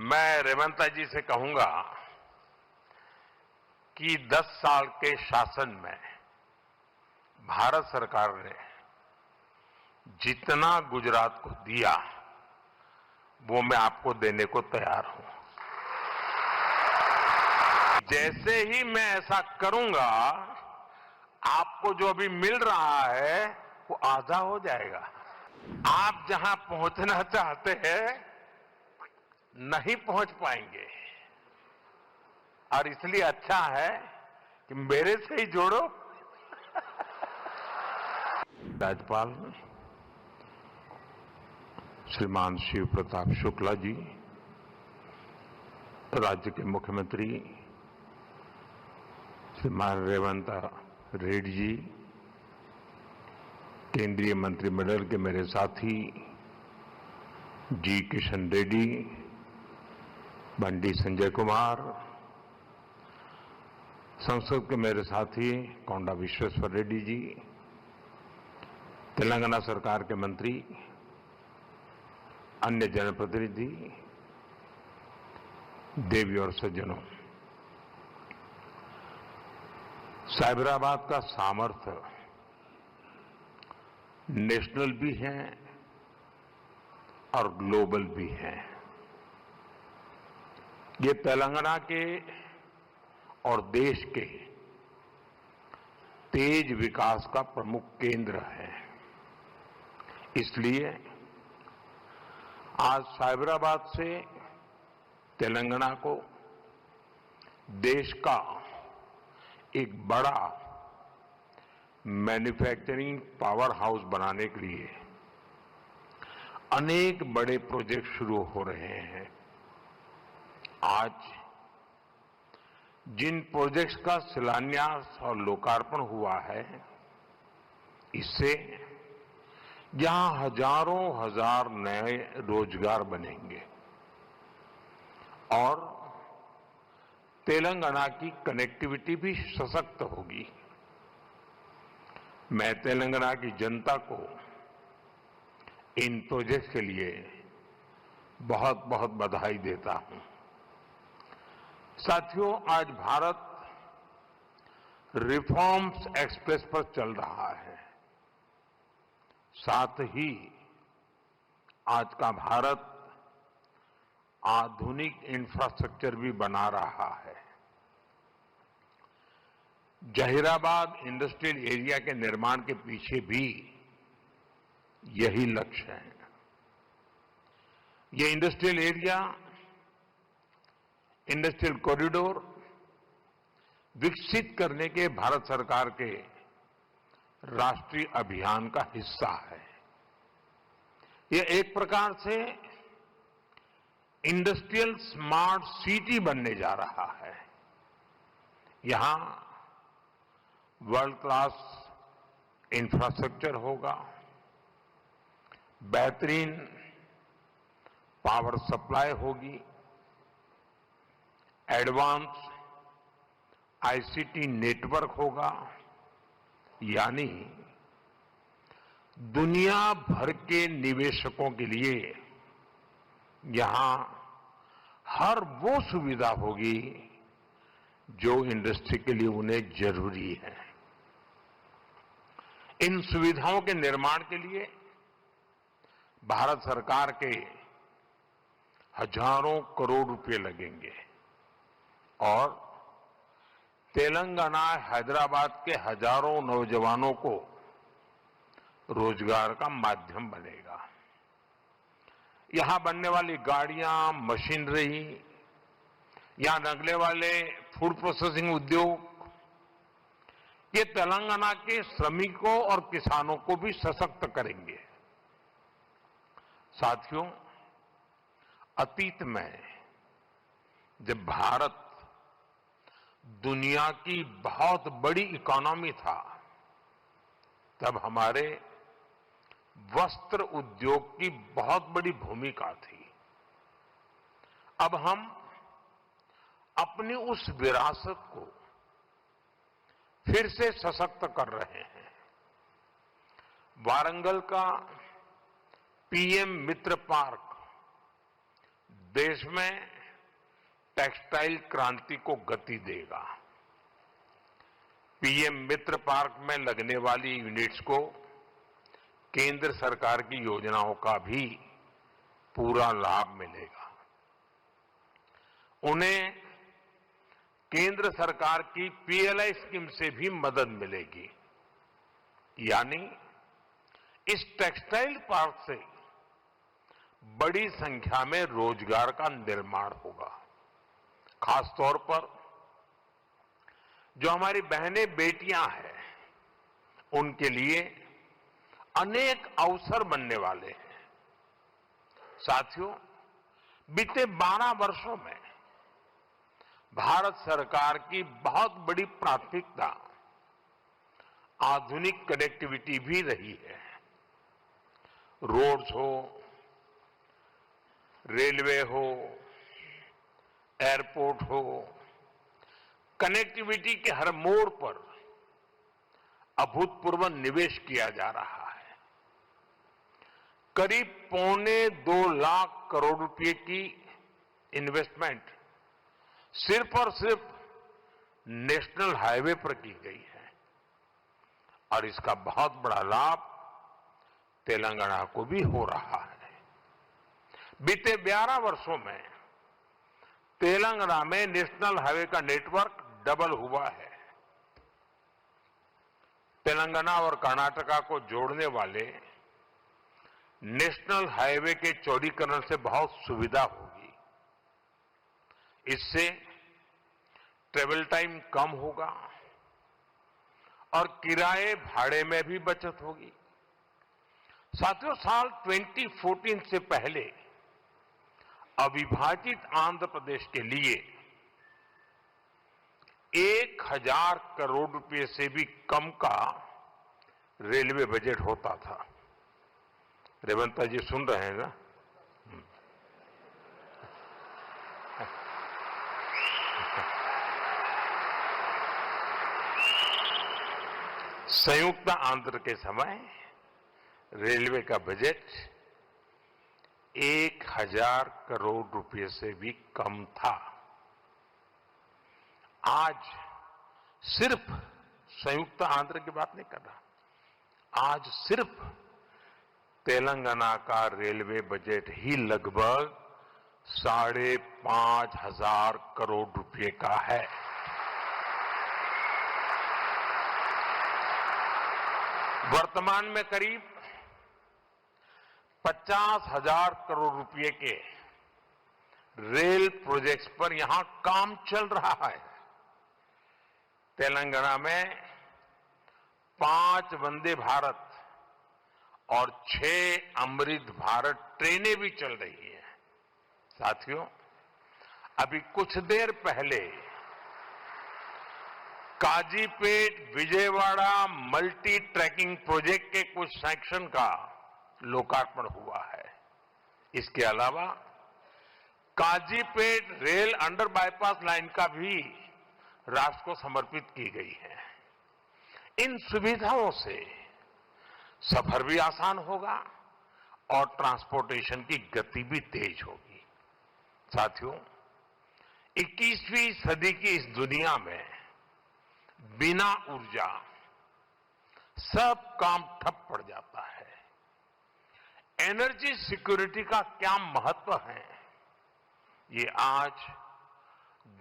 मैं रेवंता जी से कहूंगा कि 10 साल के शासन में भारत सरकार ने जितना गुजरात को दिया वो मैं आपको देने को तैयार हूं। जैसे ही मैं ऐसा करूंगा आपको जो अभी मिल रहा है वो आधा हो जाएगा। आप जहां पहुंचना चाहते हैं नहीं पहुंच पाएंगे और इसलिए अच्छा है कि मेरे से ही जोड़ो। राज्यपाल श्रीमान शिव प्रताप शुक्ला जी, राज्य के मुख्यमंत्री श्रीमान रेवंत रेड्डी जी, केंद्रीय मंत्रिमंडल के मेरे साथी जी किशन रेड्डी, बंडी संजय कुमार, संसद के मेरे साथी कोंडा विश्वेश्वर रेड्डी जी, तेलंगाना सरकार के मंत्री, अन्य जनप्रतिनिधि, देवी और सज्जनों, साइबराबाद का सामर्थ्य नेशनल भी है और ग्लोबल भी है। ये तेलंगाना के और देश के तेज विकास का प्रमुख केंद्र है। इसलिए आज साइबराबाद से तेलंगाना को देश का एक बड़ा मैन्युफैक्चरिंग पावर हाउस बनाने के लिए अनेक बड़े प्रोजेक्ट शुरू हो रहे हैं। आज जिन प्रोजेक्ट्स का शिलान्यास और लोकार्पण हुआ है, इससे यहां हजारों हजार नए रोजगार बनेंगे और तेलंगाना की कनेक्टिविटी भी सशक्त होगी। मैं तेलंगाना की जनता को इन प्रोजेक्ट्स के लिए बहुत बहुत बधाई देता हूं। साथियों, आज भारत रिफॉर्म्स एक्सप्रेस पर चल रहा है। साथ ही आज का भारत आधुनिक इंफ्रास्ट्रक्चर भी बना रहा है। जहीराबाद इंडस्ट्रियल एरिया के निर्माण के पीछे भी यही लक्ष्य है। ये इंडस्ट्रियल एरिया, इंडस्ट्रियल कॉरिडोर विकसित करने के भारत सरकार के राष्ट्रीय अभियान का हिस्सा है। यह एक प्रकार से इंडस्ट्रियल स्मार्ट सिटी बनने जा रहा है। यहां वर्ल्ड क्लास इंफ्रास्ट्रक्चर होगा, बेहतरीन पावर सप्लाई होगी, एडवांस आईसीटी नेटवर्क होगा, यानी दुनिया भर के निवेशकों के लिए यहां हर वो सुविधा होगी जो इंडस्ट्री के लिए उन्हें जरूरी है। इन सुविधाओं के निर्माण के लिए भारत सरकार के हजारों करोड़ रुपए लगेंगे और तेलंगाना, हैदराबाद के हजारों नौजवानों को रोजगार का माध्यम बनेगा। यहां बनने वाली गाड़ियां, मशीनरी, यहां लगने वाले फूड प्रोसेसिंग उद्योग, ये तेलंगाना के श्रमिकों और किसानों को भी सशक्त करेंगे। साथियों, अतीत में जब भारत दुनिया की बहुत बड़ी इकोनॉमी था, तब हमारे वस्त्र उद्योग की बहुत बड़ी भूमिका थी। अब हम अपनी उस विरासत को फिर से सशक्त कर रहे हैं। वारंगल का पीएम मित्र पार्क देश में टेक्सटाइल क्रांति को गति देगा। पीएम मित्र पार्क में लगने वाली यूनिट्स को केंद्र सरकार की योजनाओं का भी पूरा लाभ मिलेगा। उन्हें केंद्र सरकार की पीएलआई स्कीम से भी मदद मिलेगी। यानी इस टेक्सटाइल पार्क से बड़ी संख्या में रोजगार का निर्माण होगा। खासतौर पर जो हमारी बहनें बेटियां हैं, उनके लिए अनेक अवसर बनने वाले हैं। साथियों, बीते 12 वर्षों में भारत सरकार की बहुत बड़ी प्राथमिकता आधुनिक कनेक्टिविटी भी रही है। रोड्स हो, रेलवे हो, एयरपोर्ट हो, कनेक्टिविटी के हर मोड़ पर अभूतपूर्व निवेश किया जा रहा है। करीब 2.25 लाख करोड़ रुपए की इन्वेस्टमेंट सिर्फ और सिर्फ नेशनल हाईवे पर की गई है और इसका बहुत बड़ा लाभ तेलंगाना को भी हो रहा है। बीते 11 वर्षों में तेलंगाना में नेशनल हाईवे का नेटवर्क डबल हुआ है। तेलंगाना और कर्नाटका को जोड़ने वाले नेशनल हाईवे के चौड़ीकरण से बहुत सुविधा होगी। इससे ट्रेवल टाइम कम होगा और किराए भाड़े में भी बचत होगी। साथियों, साल 2014 से पहले अविभाजित आंध्र प्रदेश के लिए 1000 करोड़ रुपए से भी कम का रेलवे बजट होता था। रेवंता जी सुन रहे हैं ना? संयुक्त आंध्र के समय रेलवे का बजट 1000 करोड़ रुपए से भी कम था। आज सिर्फ संयुक्त आंध्र की बात नहीं कर रहा, आज सिर्फ तेलंगाना का रेलवे बजट ही लगभग 5,500 करोड़ रुपए का है। वर्तमान में करीब 50,000 करोड़ रुपए के रेल प्रोजेक्ट्स पर यहां काम चल रहा है। तेलंगाना में 5 वंदे भारत और 6 अमृत भारत ट्रेनें भी चल रही हैं। साथियों, अभी कुछ देर पहले Kazipet Vijayawada multi tracking project के कुछ सेक्शन का लोकार्पण हुआ है। इसके अलावा Kazipet rail under bypass line का भी राष्ट्र को समर्पित की गई है। इन सुविधाओं से सफर भी आसान होगा और ट्रांसपोर्टेशन की गति भी तेज होगी। साथियों, 21वीं सदी की इस दुनिया में बिना ऊर्जा सब काम ठप पड़ जाता है। एनर्जी सिक्योरिटी का क्या महत्व है, ये आज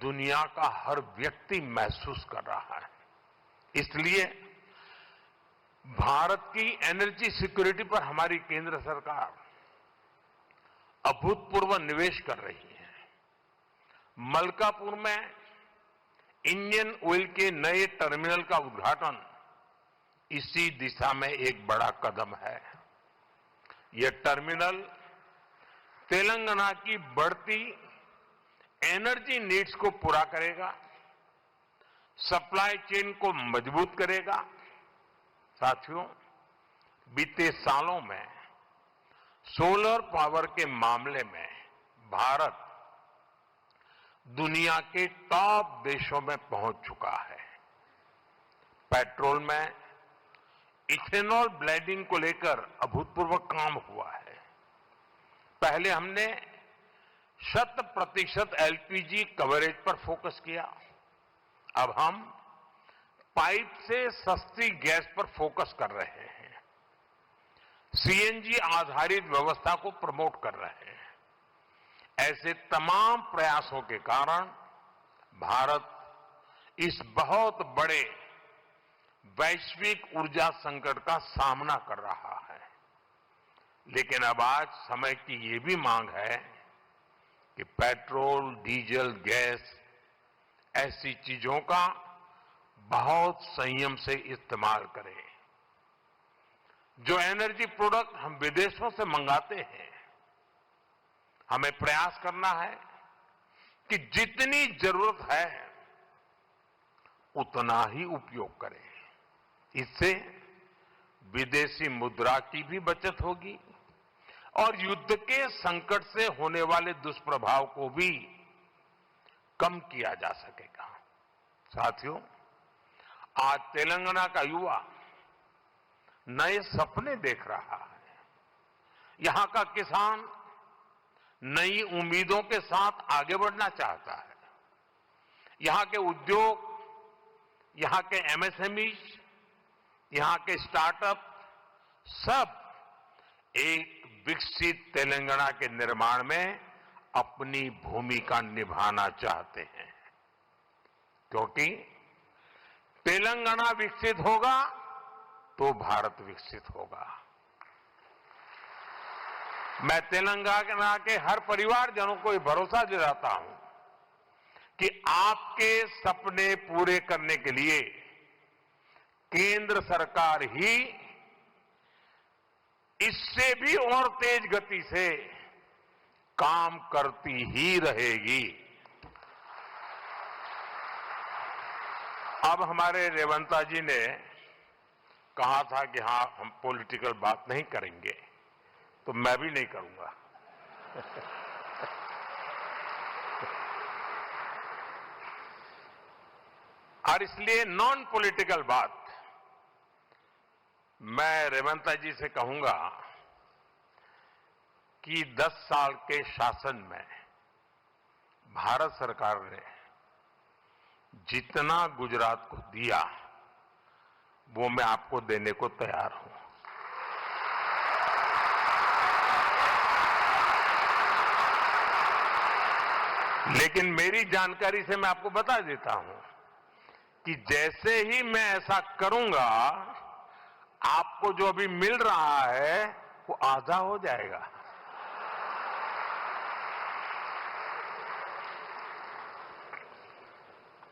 दुनिया का हर व्यक्ति महसूस कर रहा है। इसलिए भारत की एनर्जी सिक्योरिटी पर हमारी केंद्र सरकार अभूतपूर्व निवेश कर रही है। मलकापुर में इंडियन ऑयल के नए टर्मिनल का उद्घाटन इसी दिशा में एक बड़ा कदम है। यह टर्मिनल तेलंगाना की बढ़ती एनर्जी नीड्स को पूरा करेगा, सप्लाई चेन को मजबूत करेगा। साथियों, बीते सालों में सोलर पावर के मामले में भारत दुनिया के टॉप देशों में पहुंच चुका है। पेट्रोल में इथेनॉल ब्लेंडिंग को लेकर अभूतपूर्व काम हुआ है। पहले हमने 100% एलपीजी कवरेज पर फोकस किया। अब हम पाइप से सस्ती गैस पर फोकस कर रहे हैं। सीएनजी आधारित व्यवस्था को प्रमोट कर रहे हैं। ऐसे तमाम प्रयासों के कारण भारत इस बहुत बड़े वैश्विक ऊर्जा संकट का सामना कर रहा है। लेकिन अब आज समय की ये भी मांग है कि पेट्रोल, डीजल, गैस ऐसी चीजों का बहुत संयम से इस्तेमाल करें। जो एनर्जी प्रोडक्ट हम विदेशों से मंगाते हैं, हमें प्रयास करना है कि जितनी जरूरत है उतना ही उपयोग करें। इससे विदेशी मुद्रा की भी बचत होगी और युद्ध के संकट से होने वाले दुष्प्रभाव को भी कम किया जा सकेगा। साथियों, आज तेलंगाना का युवा नए सपने देख रहा है। यहां का किसान नई उम्मीदों के साथ आगे बढ़ना चाहता है। यहां के उद्योग, यहां के एमएसएमई, यहां के स्टार्टअप सब एक विकसित तेलंगाना के निर्माण में अपनी भूमिका निभाना चाहते हैं, क्योंकि तेलंगाना विकसित होगा तो भारत विकसित होगा। मैं तेलंगाना के हर परिवारजनों को ये भरोसा दिलाता हूं कि आपके सपने पूरे करने के लिए केंद्र सरकार ही इससे भी और तेज गति से काम करती ही रहेगी। अब हमारे रेवंता जी ने कहा था कि हां, हम पॉलिटिकल बात नहीं करेंगे, तो मैं भी नहीं करूंगा। और इसलिए नॉन पॉलिटिकल बात मैं रेवंता जी से कहूंगा कि 10 साल के शासन में भारत सरकार ने जितना गुजरात को दिया वो मैं आपको देने को तैयार हूं। लेकिन मेरी जानकारी से मैं आपको बता देता हूं कि जैसे ही मैं ऐसा करूंगा, आपको जो अभी मिल रहा है वो आधा हो जाएगा।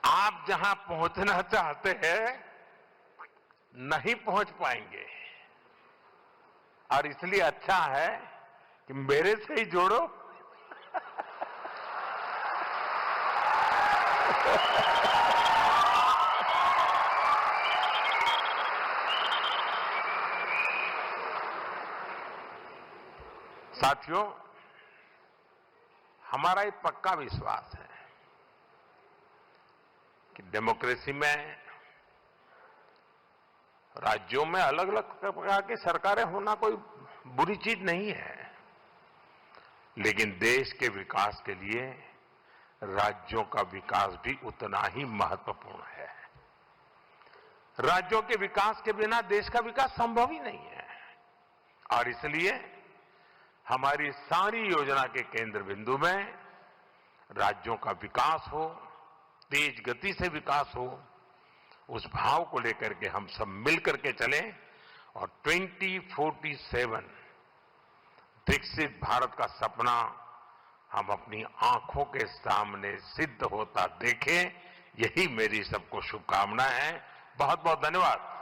आप जहां पहुंचना चाहते हैं नहीं पहुंच पाएंगे, और इसलिए अच्छा है कि मेरे से ही जोड़ो। साथियों, हमारा एक पक्का विश्वास है कि डेमोक्रेसी में राज्यों में अलग अलग प्रकार की सरकारें होना कोई बुरी चीज नहीं है, लेकिन देश के विकास के लिए राज्यों का विकास भी उतना ही महत्वपूर्ण है। राज्यों के विकास के बिना देश का विकास संभव ही नहीं है। और इसलिए हमारी सारी योजना के केंद्र बिंदु में राज्यों का विकास हो, तेज गति से विकास हो, उस भाव को लेकर के हम सब मिलकर के चलें और 2047 विकसित भारत का सपना हम अपनी आंखों के सामने सिद्ध होता देखें। यही मेरी सबको शुभकामनाएं हैं। बहुत बहुत धन्यवाद।